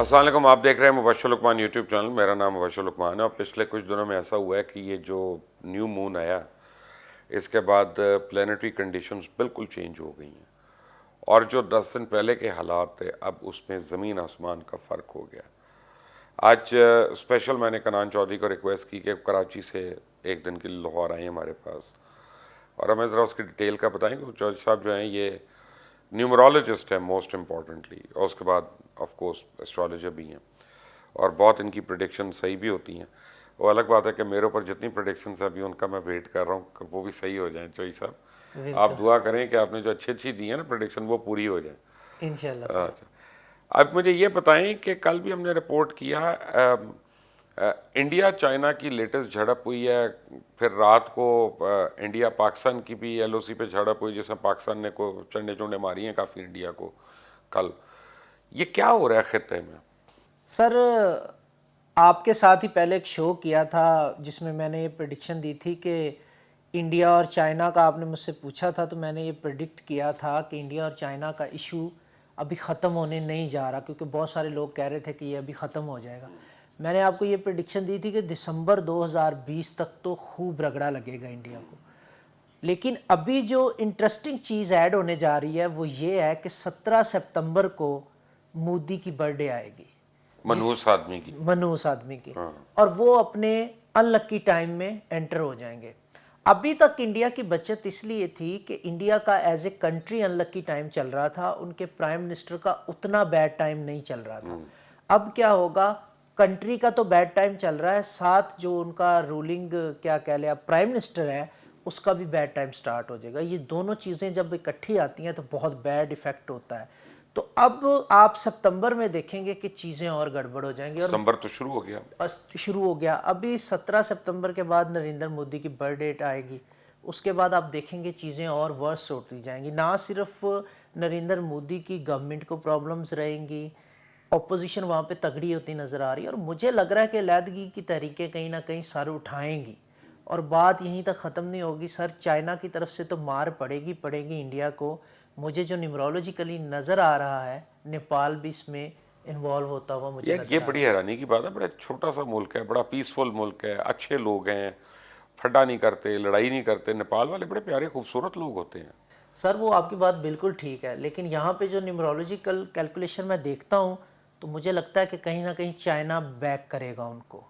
السلام علیکم، آپ دیکھ رہے ہیں مبشر لکمان یوٹیوب چینل. میرا نام مبشر لکمان ہے اور پچھلے کچھ دنوں میں ایسا ہوا ہے کہ یہ جو نیو مون آیا اس کے بعد پلانیٹری کنڈیشنز بالکل چینج ہو گئی ہیں اور جو 10 دن پہلے کے حالات تھے اب اس میں زمین آسمان کا فرق ہو گیا. آج اسپیشل میں نے کنان چودھری کو ریکویسٹ کی کہ کراچی سے ایک دن کے لیے لاہور آئیں ہمارے پاس اور ہمیں ذرا اس کی ڈیٹیل کا بتائیں کہ چودھری صاحب جو ہیں یہ نیومرولوجسٹ ہیں موسٹ امپورٹنٹلی، اور اس کے بعد آف کورس اسٹرالوجر بھی ہیں اور بہت ان کی پریڈکشن صحیح بھی ہوتی ہیں. وہ الگ بات ہے کہ میرے اوپر جتنی پریڈکشنس ہیں ابھی ان کا میں ویٹ کر رہا ہوں کہ وہ بھی صحیح ہو جائیں. چودھری صاحب آپ دعا کریں کہ آپ نے جو اچھی دی ہیں نا پریڈکشن وہ پوری ہو جائیں انشاءاللہ. اب مجھے یہ بتائیں کہ کل بھی ہم نے رپورٹ کیا انڈیا چائنا کی لیٹسٹ جھڑپ ہوئی ہے، پھر رات کو انڈیا پاکستان کی بھی ایل او سی پہ جھڑپ ہوئی جس میں پاکستان نے کو چنڈے چونڈے ماری ہیں کافی انڈیا کو. کل یہ کیا ہو رہا ہے خطے میں؟ سر آپ کے ساتھ ہی پہلے ایک شو کیا تھا جس میں میں نے یہ پریڈکشن دی تھی کہ انڈیا اور چائنا کا، آپ نے مجھ سے پوچھا تھا تو میں نے یہ پریڈکٹ کیا تھا کہ انڈیا اور چائنا کا ایشو ابھی ختم ہونے نہیں جا رہا، کیونکہ بہت سارے لوگ کہہ رہے تھے کہ یہ ابھی ختم ہو جائے گا. میں نے آپ کو یہ پریڈکشن دی تھی کہ دسمبر 2020 تک تو خوب رگڑا لگے گا انڈیا کو. لیکن ابھی جو انٹرسٹنگ چیز ایڈ ہونے جا رہی ہے وہ یہ ہے کہ 17 سپتمبر کو مودی کی برتھ ڈے آئے گی، منحوس آدمی کی اور وہ اپنے ان لکی ٹائم میں انٹر ہو جائیں گے. ابھی تک انڈیا کی بچت اس لیے تھی کہ انڈیا کا as a country in lucky time چل رہا تھا، ان کے پرائم منسٹر کا اتنا بیڈ ٹائم نہیں چل رہا تھا. اب کیا ہوگا، کنٹری کا تو بیڈ ٹائم چل رہا ہے، ساتھ جو ان کا رولنگ کیا کہہ لیں آپ پرائم منسٹر ہے اس کا بھی بیڈ ٹائم سٹارٹ ہو جائے گا. یہ دونوں چیزیں جب اکٹھی آتی ہیں تو بہت بیڈ ایفیکٹ ہوتا ہے. تو اب آپ ستمبر میں دیکھیں گے کہ چیزیں اور گڑبڑ ہو جائیں گی. اور ستمبر تو شروع ہو گیا. ابھی 17 سپتمبر کے بعد نریندر مودی کی برتھ ڈیٹ آئے گی، اس کے بعد آپ دیکھیں گے چیزیں اور ورس ہوتی جائیں گی. نہ صرف نریندر مودی کی گورنمنٹ کو پرابلمز رہیں گی، اپوزیشن وہاں پہ تگڑی ہوتی نظر آ رہی ہے، اور مجھے لگ رہا ہے کہ علیحدگی کی تحریکیں کہیں نہ کہیں سر اٹھائیں گی اور بات یہیں تک ختم نہیں ہوگی. سر چائنا کی طرف سے تو مار پڑے گی انڈیا کو. مجھے جو نیورولوجیکلی نظر آ رہا ہے نیپال بھی اس میں انوالو ہوتا ہوا مجھے نظر آ رہا ہے. یہ بڑی حیرانی کی بات ہے، بڑا چھوٹا سا ملک ہے، بڑا پیسفل ملک ہے، اچھے لوگ ہیں، پھڈا نہیں کرتے، لڑائی نہیں کرتے. نیپال والے بڑے پیارے خوبصورت لوگ ہوتے ہیں. سر وہ آپ کی بات بالکل ٹھیک ہے، لیکن یہاں پہ جو نیورولوجیکل کیلکولیشن میں دیکھتا ہوں تو مجھے لگتا ہے کہ کہیں نہ کہیں چائنا بیک کرے گا ان کو،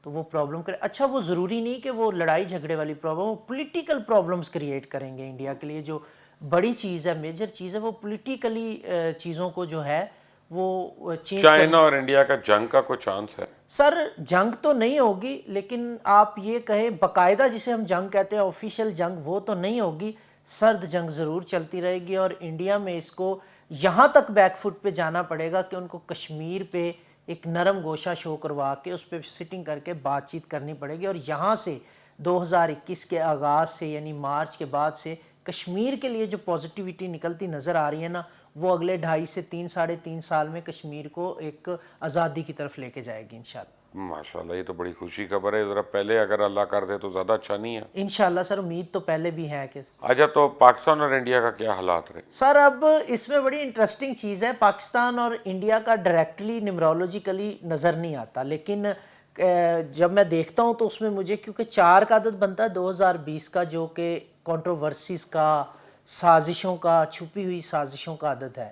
تو وہ پرابلم کرے. اچھا وہ ضروری نہیں کہ وہ لڑائی جھگڑے والی پرابلم، وہ پولیٹیکل پرابلمز کریٹ کریں گے انڈیا کے لیے. جو بڑی چیز ہے، میجر چیز ہے، وہ پولیٹیکلی چیزوں کو جو ہے وہ چینج. چائنا اور انڈیا کا جنگ کا کوئی چانس ہے؟ سر جنگ تو نہیں ہوگی، لیکن آپ یہ کہیں باقاعدہ جسے ہم جنگ کہتے ہیں آفیشیل جنگ، وہ تو نہیں ہوگی. سرد جنگ ضرور چلتی رہے گی اور انڈیا میں اس کو یہاں تک بیک فٹ پہ جانا پڑے گا کہ ان کو کشمیر پہ ایک نرم گوشہ شو کروا کے اس پہ سٹنگ کر کے بات چیت کرنی پڑے گی. اور یہاں سے 2021 کے آغاز سے یعنی مارچ کے بعد سے کشمیر کے لیے جو پازیٹیوٹی نکلتی نظر آ رہی ہے نا، وہ اگلے 2.5 سے 3 ساڑھے 3 سال میں کشمیر کو ایک آزادی کی طرف لے کے جائے گی انشاءاللہ. ماشاءاللہ، یہ تو بڑی خوشی خبر ہے. ذرا پہلے اگر اللہ کر دے تو زیادہ اچھا نہیں ہے؟ انشاءاللہ سر، امید تو پہلے بھی ہے کہ. اچھا تو پاکستان اور انڈیا کا کیا حالات رہے؟ سر اب اس میں بڑی انٹرسٹنگ چیز ہے، پاکستان اور انڈیا کا ڈائریکٹلی نیورولوجیکلی نظر نہیں آتا، لیکن جب میں دیکھتا ہوں تو اس میں مجھے کیونکہ 4 کا عدد بنتا ہے 2020 کا، جو کہ کنٹروورسیز کا، سازشوں کا، چھپی ہوئی سازشوں کا عدد ہے.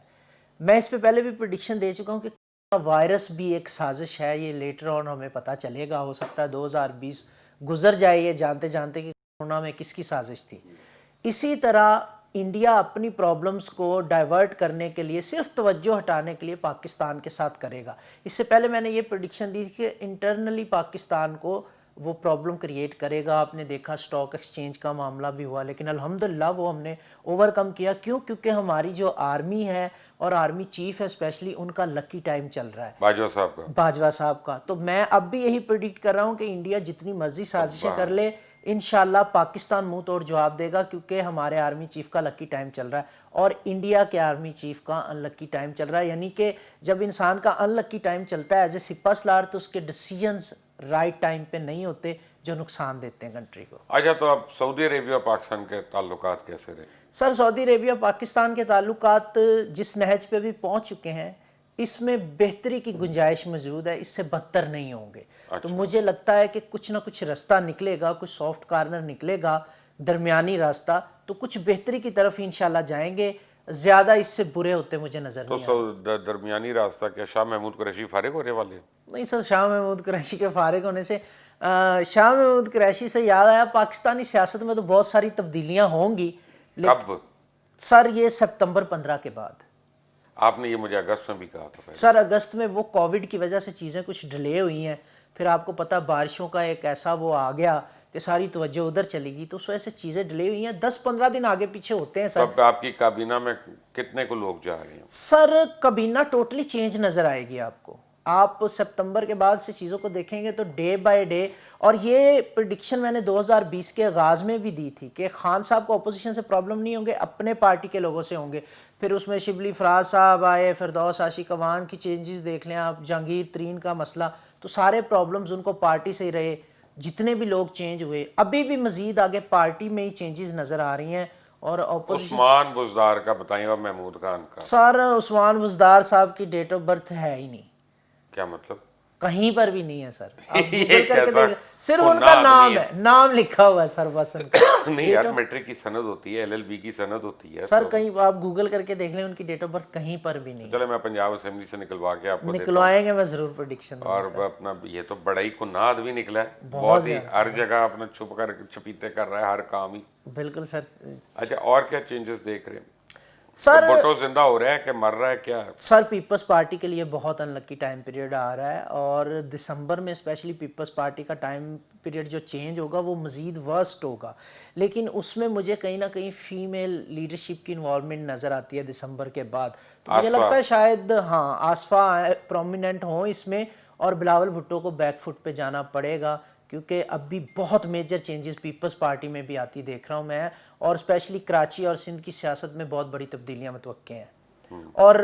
میں اس پہ پہلے بھی پریڈکشن دے چکا ہوں کہ وائرس بھی ایک سازش ہے. یہ لیٹر آن ہمیں پتہ چلے گا، ہو سکتا ہے 2020 گزر جائے یہ جانتے جانتے کہ کورونا میں کس کی سازش تھی. اسی طرح انڈیا اپنی پرابلمز کو ڈائیورٹ کرنے کے لیے، صرف توجہ ہٹانے کے لیے پاکستان کے ساتھ کرے گا. اس سے پہلے میں نے یہ پریڈکشن دی کہ انٹرنلی پاکستان کو وہ پرابلم کریٹ کرے گا. آپ نے دیکھا سٹاک ایکسچینج کا معاملہ بھی ہوا، لیکن الحمدللہ وہ ہم نے اوور کم کیا. کیوں؟ کیونکہ ہماری جو آرمی ہے اور آرمی چیف ہے اسپیشلی، ان کا لکی ٹائم چل رہا ہے، باجوہ صاحب کا. تو میں اب بھی یہی پریڈکٹ کر رہا ہوں کہ انڈیا جتنی مرضی سازشیں کر لے انشاءاللہ پاکستان منہ توڑ جواب دے گا، کیونکہ ہمارے آرمی چیف کا لکی ٹائم چل رہا ہے اور انڈیا کے آرمی چیف کا ان لکی ٹائم چل رہا ہے. یعنی کہ جب انسان کا ان لکی ٹائم چلتا ہے ایز اے سپہ سالار تو اس کے ڈیسیژنز رائٹ ٹائم پہ نہیں ہوتے جو نقصان دیتے ہیں کنٹری کو. اچھا تو اب سعودی عربیہ اور پاکستان کے تعلقات کیسے رہے؟ سر سعودی عربیہ پاکستان کے تعلقات جس نہج پہ بھی پہنچ چکے ہیں اس میں بہتری کی گنجائش موجود ہے, اس سے بدتر نہیں ہوں گے. تو مجھے لگتا ہے کہ کچھ نہ کچھ راستہ نکلے گا, کچھ سافٹ کارنر نکلے گا, درمیانی راستہ, تو کچھ بہتری کی طرف انشاءاللہ جائیں گے. زیادہ اس سے برے ہوتے مجھے نظر نہیں آتے. تو درمیانی راستہ کیا شاہ محمود قریشی فارغ ہونے والے ہیں؟ نہیں سر, شاہ محمود قریشی کے فارغ ہونے سے, شاہ محمود قریشی سے یاد آیا, پاکستانی سیاست میں تو بہت ساری تبدیلیاں ہوں گی. کب سر یہ سپتمبر 15 کے بعد. آپ نے یہ مجھے اگست میں بھی کہا تھا. سر اگست میں وہ کووڈ کی وجہ سے چیزیں کچھ ڈیلے ہوئی ہیں, پھر آپ کو پتہ بارشوں کا ایک ایسا وہ آ گیا کہ ساری توجہ ادھر چلی گئی, تو اس وجہ سے چیزیں ڈیلے ہوئی ہیں. 10-15 دن آگے پیچھے ہوتے ہیں سر. اب آپ کی کابینہ میں کتنے کو لوگ جا رہے ہیں؟ سر کابینہ ٹوٹلی چینج نظر آئے گی آپ کو. آپ سپتمبر کے بعد سے چیزوں کو دیکھیں گے تو ڈے بائی ڈے, اور یہ پریڈکشن میں نے 2020 کے آغاز میں بھی دی تھی کہ خان صاحب کو اپوزیشن سے پرابلم نہیں ہوں گے, اپنے پارٹی کے لوگوں سے ہوں گے. پھر اس میں شبلی فراز صاحب آئے, فردوس عاشق اوان کی چینجز دیکھ لیں آپ, جہانگیر ترین کا مسئلہ, تو سارے پرابلمز ان کو پارٹی سے ہی رہے. جتنے بھی لوگ چینج ہوئے, ابھی بھی مزید آگے پارٹی میں ہی چینجز نظر آ رہی ہیں. اور عثمان بزدار کا بتائیں اور محمود خان کا. سر عثمان بزدار صاحب کی ڈیٹ آف برتھ ہے ہی نہیں. کیا مطلب؟ کہیں پر بھی نہیں ہے سر, آپ گوگل کر کے دیکھ, صرف ان کا نام ہے, نام لکھا ہوا ہے سر بس ان کا. نہیں یار, میٹرک کی سند ہوتی ہے, LLB کی سند ہوتی ہے سر, کہیں آپ گوگل کر کے دیکھ لیں, ان کی ڈیٹ آف برتھ کہیں پر بھی نہیں. چلے میں پنجاب اسمبلی سے نکلوا کے آپ کو نکلوائیں گے, میں ضرور پریڈکشن. اور اپنا یہ تو بڑا ہی کناد بھی نکلا ہے, بہت ہی ہر جگہ اپنا چھپ کر چھپیتے کر رہا ہے ہر کام ہی. بالکل سر. اچھا, اور کیا چینجز دیکھ رہے ہیں سر؟ بھٹو زندہ ہو رہا ہے کہ مر رہا ہے کیا؟ سر پیپلز پارٹی کے لیے بہت ان لکی ٹائم پیریڈ آ رہا ہے, اور دسمبر میں اسپیشلی پیپلز پارٹی کا ٹائم پیریڈ جو چینج ہوگا وہ مزید ورسٹ ہوگا. لیکن اس میں مجھے کہیں نہ کہیں فیمیل لیڈرشپ کی انوالومنٹ نظر آتی ہے دسمبر کے بعد. تو مجھے لگتا ہے شاید ہاں آصفہ پرومیننٹ ہوں اس میں, اور بلاول بھٹو کو بیک فٹ پہ جانا پڑے گا, کیونکہ اب بھی بہت میجر چینجز پیپلز پارٹی میں بھی آتی دیکھ رہا ہوں میں, اور اسپیشلی کراچی اور سندھ کی سیاست میں بہت بڑی تبدیلیاں متوقع ہیں. اور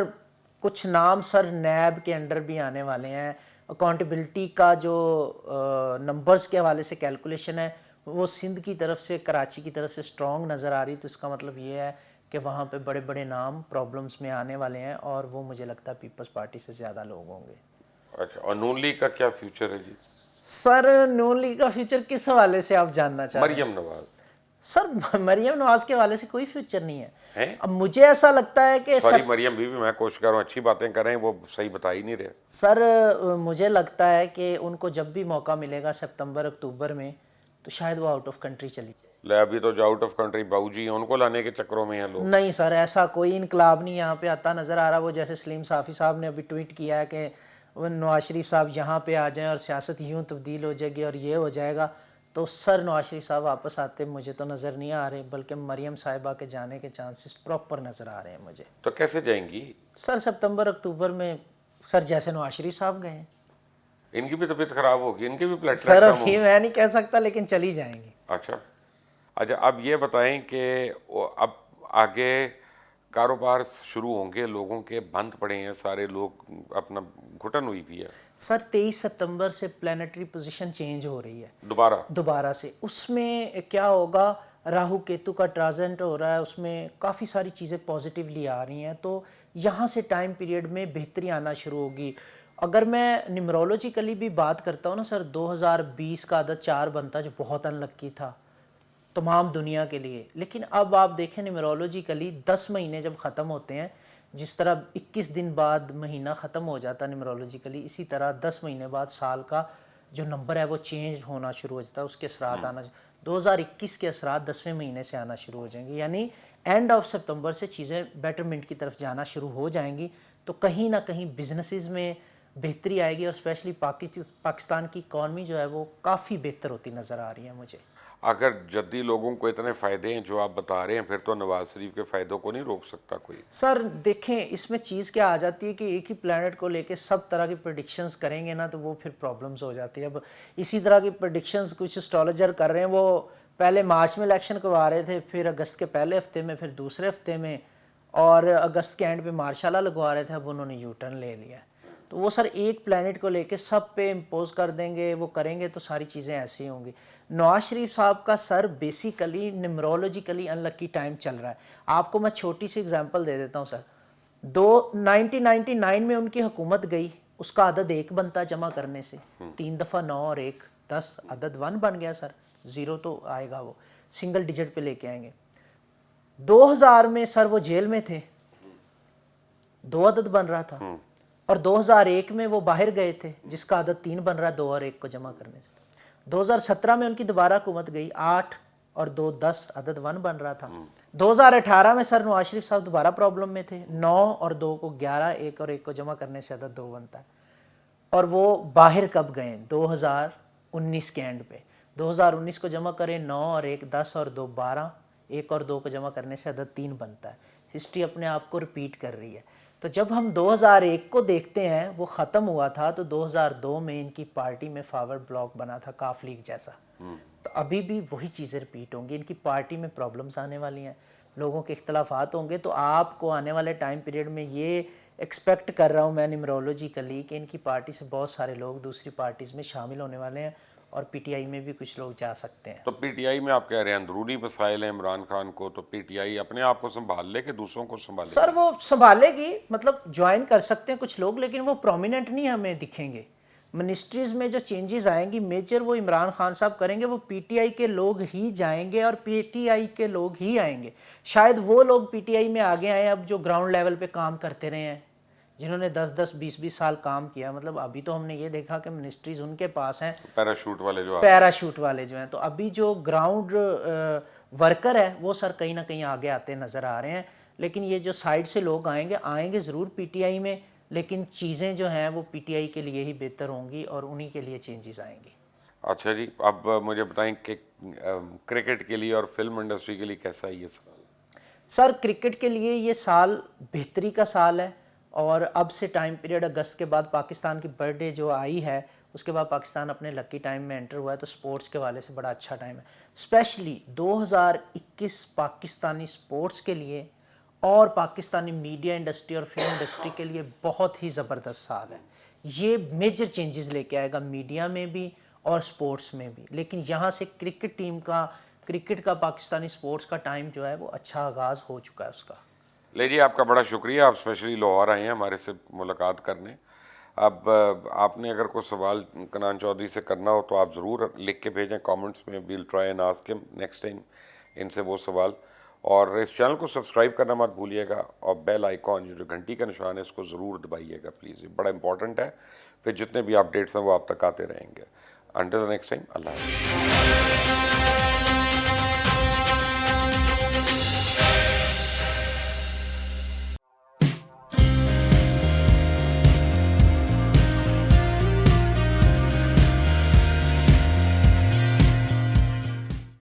کچھ نام سر نیب کے انڈر بھی آنے والے ہیں. اکاؤنٹیبلٹی کا جو نمبرز کے حوالے سے کیلکولیشن ہے وہ سندھ کی طرف سے, کراچی کی طرف سے سٹرونگ نظر آ رہی, تو اس کا مطلب یہ ہے کہ وہاں پہ بڑے بڑے نام پرابلمز میں آنے والے ہیں, اور وہ مجھے لگتا ہے پیپلز پارٹی سے زیادہ لوگ ہوں گے. اچھا, اور نون لیگ کا کیا فیوچر ہے جی؟ سر نون لیگ کا فیوچر کس حوالے سے آپ جاننا چاہتے ہیں؟ مریم نواز. سر مریم نواز کے حوالے سے کوئی فیوچر نہیں ہے. اب مجھے ایسا لگتا ہے کہ سوری مریم بھی میں کوشش کر رہا ہوں اچھی باتیں کریں, وہ صحیح بتا ہی نہیں رہے. سر مجھے لگتا ہے کہ ان کو جب بھی موقع ملے گا سپتمبر اکتوبر میں, تو شاید وہ آؤٹ آف کنٹری چلی جائے. لے ابھی تو جو آؤٹ آف کنٹری باؤ جی ہیں ان کو لانے کے چکروں میں ہیں لوگ. نہیں سر, ایسا کوئی انقلاب نہیں یہاں پہ آتا نظر آ رہا. وہ جیسے سلیم صافی صاحب نے ابھی ٹویٹ کیا ہے کہ نواز شریف صاحب یہاں پہ آ جائیں اور سیاست یوں تبدیل ہو جائے گی اور یہ ہو جائے گا, تو سر نواز شریف صاحب واپس آتے مجھے تو نظر نہیں آ رہے, بلکہ مریم صاحبہ کے جانے کے چانسز پراپر نظر آ رہے ہیں مجھے. تو کیسے جائیں گی سر سپتمبر اکتوبر میں, سر جیسے نواز شریف صاحب گئے ہیں. ان کی بھی طبیعت خراب ہوگی, ان کی بھی پلیٹ سر ابھی میں نہیں کہہ سکتا, لیکن چلی جائیں گی. اچھا اچھا, اب یہ بتائیں کہ اب آگے کاروبار شروع ہوں گے, لوگوں کے بند پڑے ہیں سارے لوگ, اپنا گھٹن ہوئی بھی ہے. سر 23 سپتمبر سے پلانیٹری پوزیشن چینج ہو رہی ہے دوبارہ سے. اس میں کیا ہوگا, راہو کیتو کا ٹرانزٹ ہو رہا ہے, اس میں کافی ساری چیزیں پازیٹیولی آ رہی ہیں, تو یہاں سے ٹائم پیریڈ میں بہتری آنا شروع ہوگی. اگر میں نیمرولوجیکلی بھی بات کرتا ہوں نا سر, 2020 کا عدد 4 بنتا جو بہت ان لکی تھا تمام دنیا کے لیے. لیکن اب آپ دیکھیں نیمرولوجیکلی 10 مہینے جب ختم ہوتے ہیں, جس طرح 21 دن بعد مہینہ ختم ہو جاتا ہے نیمرولوجیکلی, اسی طرح 10 مہینے بعد سال کا جو نمبر ہے وہ چینج ہونا شروع ہو جاتا ہے, اس کے اثرات آنا. 2021 کے اثرات 10ویں مہینے سے آنا شروع ہو جائیں گے, یعنی اینڈ آف سپتمبر سے چیزیں بیٹرمنٹ کی طرف جانا شروع ہو جائیں گی. تو کہیں نہ کہیں بزنسز میں بہتری آئے گی, اور اسپیشلی پاکستان کی اکانومی جو ہے وہ کافی بہتر ہوتی نظر آ رہی ہے مجھے. اگر جدی لوگوں کو اتنے فائدے ہیں جو آپ بتا رہے ہیں, پھر تو نواز شریف کے فائدوں کو نہیں روک سکتا کوئی. سر دیکھیں, اس میں چیز کیا آ جاتی ہے کہ ایک ہی پلانٹ کو لے کے سب طرح کی پریڈکشنز کریں گے نا, تو وہ پھر پرابلمز ہو جاتی ہے. اب اسی طرح کی پریڈکشنز کچھ اسٹرالوجر کر رہے ہیں, وہ پہلے مارچ میں الیکشن کروا رہے تھے, پھر اگست کے پہلے ہفتے میں, پھر دوسرے ہفتے میں, اور اگست کے اینڈ پہ مارشاء اللہ لگوا رہے تھے. اب انہوں نے یو ٹرن لے لیا. تو وہ سر ایک پلانٹ کو لے کے سب پہ امپوز کر دیں گے, وہ کریں گے تو ساری چیزیں ایسی ہوں گی. نواز شریف صاحب کا سر بیسیکلی نیمرولوجیکلی ان لکی ٹائم چل رہا ہے. آپ کو میں چھوٹی سی اگزامپل دے دیتا ہوں سر. 1999 میں ان کی حکومت گئی, اس کا عدد 1 بنتا جمع کرنے سے, 3 دفعہ 9 اور 1 10, عدد 1 بن گیا سر, 0 تو آئے گا, وہ سنگل ڈیجٹ پہ لے کے آئیں گے. 2000 میں سر وہ جیل میں تھے, 2 عدد بن رہا تھا, اور 2001 میں وہ باہر گئے تھے جس کا عدد 3 بن رہا, 2 اور 1 کو جمع کرنے سے. 2017 میں ان کی دوبارہ حکومت گئی, 8 اور 2 10, عدد 1 بن رہا تھا. 2018 میں سر نواز شریف صاحب دوبارہ پرابلم میں تھے, 9 اور 2 کو 11, 1 اور 1 کو جمع کرنے سے عدد 2 بنتا ہے. اور وہ باہر کب گئے؟ 2019 کے اینڈ پہ. 2019 کو جمع کریں, 9 اور 1 10 اور 2 12, 1 اور 2 کو جمع کرنے سے عدد 3 بنتا ہے. ہسٹری اپنے آپ کو رپیٹ کر رہی ہے. تو جب ہم 2001 کو دیکھتے ہیں, وہ ختم ہوا تھا, تو 2002 میں ان کی پارٹی میں فارورڈ بلاک بنا تھا کاف لیگ جیسا. تو ابھی بھی وہی چیزیں رپیٹ ہوں گی, ان کی پارٹی میں پرابلمز آنے والی ہیں, لوگوں کے اختلافات ہوں گے. تو آپ کو آنے والے ٹائم پیریڈ میں یہ ایکسپیکٹ کر رہا ہوں میں نیمرولوجیکلی کہ ان کی پارٹی سے بہت سارے لوگ دوسری پارٹیز میں شامل ہونے والے ہیں, اور پی ٹی آئی میں بھی کچھ لوگ جا سکتے ہیں. تو پی ٹی آئی میں آپ کہہ رہے ہیں اندرونی مسائل ہیں عمران خان کو, تو پی ٹی آئی اپنے آپ کو سنبھال لے کہ دوسروں کو سنبھالے؟ سر وہ سنبھالے گی, مطلب جوائن کر سکتے ہیں کچھ لوگ, لیکن وہ پرومیننٹ نہیں ہمیں دکھیں گے. منسٹریز میں جو چینجز آئیں گی میجر وہ عمران خان صاحب کریں گے, وہ پی ٹی آئی کے لوگ ہی جائیں گے اور پی ٹی آئی کے لوگ ہی آئیں گے. شاید وہ لوگ پی ٹی آئی میں آگے آئیں اب جو گراؤنڈ لیول پہ کام کرتے رہے ہیں, جنہوں نے 10 20 سال کام کیا. مطلب ابھی تو ہم نے یہ دیکھا کہ منسٹریز ان کے پاس ہیں, پیراشوٹ والے جو ہیں, تو ابھی جو گراؤنڈ ورکر ہے وہ سر کہیں نہ کہیں آگے آتے نظر آ رہے ہیں. لیکن یہ جو سائڈ سے لوگ آئیں گے ضرور پی ٹی آئی میں, لیکن چیزیں جو ہیں وہ پی ٹی آئی کے لیے ہی بہتر ہوں گی اور انہی کے لیے چینجز آئیں گی. اچھا جی, اب مجھے بتائیں کہ کرکٹ کے لیے اور فلم انڈسٹری کے لیے کیسا ہے یہ سال؟ سر کرکٹ کے لیے یہ سال بہتری کا سال ہے, اور اب سے ٹائم پیریڈ اگست کے بعد پاکستان کی برتھ ڈے جو آئی ہے اس کے بعد پاکستان اپنے لکی ٹائم میں انٹر ہوا ہے, تو سپورٹس کے حوالے سے بڑا اچھا ٹائم ہے. اسپیشلی 2021 پاکستانی سپورٹس کے لیے اور پاکستانی میڈیا انڈسٹری اور فلم انڈسٹری کے لیے بہت ہی زبردست سال ہے. یہ میجر چینجز لے کے آئے گا میڈیا میں بھی اور سپورٹس میں بھی. لیکن یہاں سے کرکٹ ٹیم کا, کرکٹ کا, پاکستانی سپورٹس کا ٹائم جو ہے وہ اچھا آغاز ہو چکا ہے اس کا. لے جی, آپ کا بڑا شکریہ, آپ اسپیشلی لاہور آئے ہیں ہمارے سے ملاقات کرنے. اب آپ نے اگر کوئی سوال کنان چودھری سے کرنا ہو تو آپ ضرور لکھ کے بھیجیں کامنٹس میں, ویل ٹرائی اینڈ آسک ہم نیکسٹ ٹائم ان سے وہ سوال. اور اس چینل کو سبسکرائب کرنا مت بھولیے گا, اور بیل آئیکن جو گھنٹی کا نشان ہے اس کو ضرور دبائیے گا پلیز, یہ بڑا امپورٹنٹ ہے. پھر جتنے بھی اپڈیٹس ہیں وہ آپ تک آتے رہیں گے. انٹل نیکسٹ ٹائم, اللہ حافظ.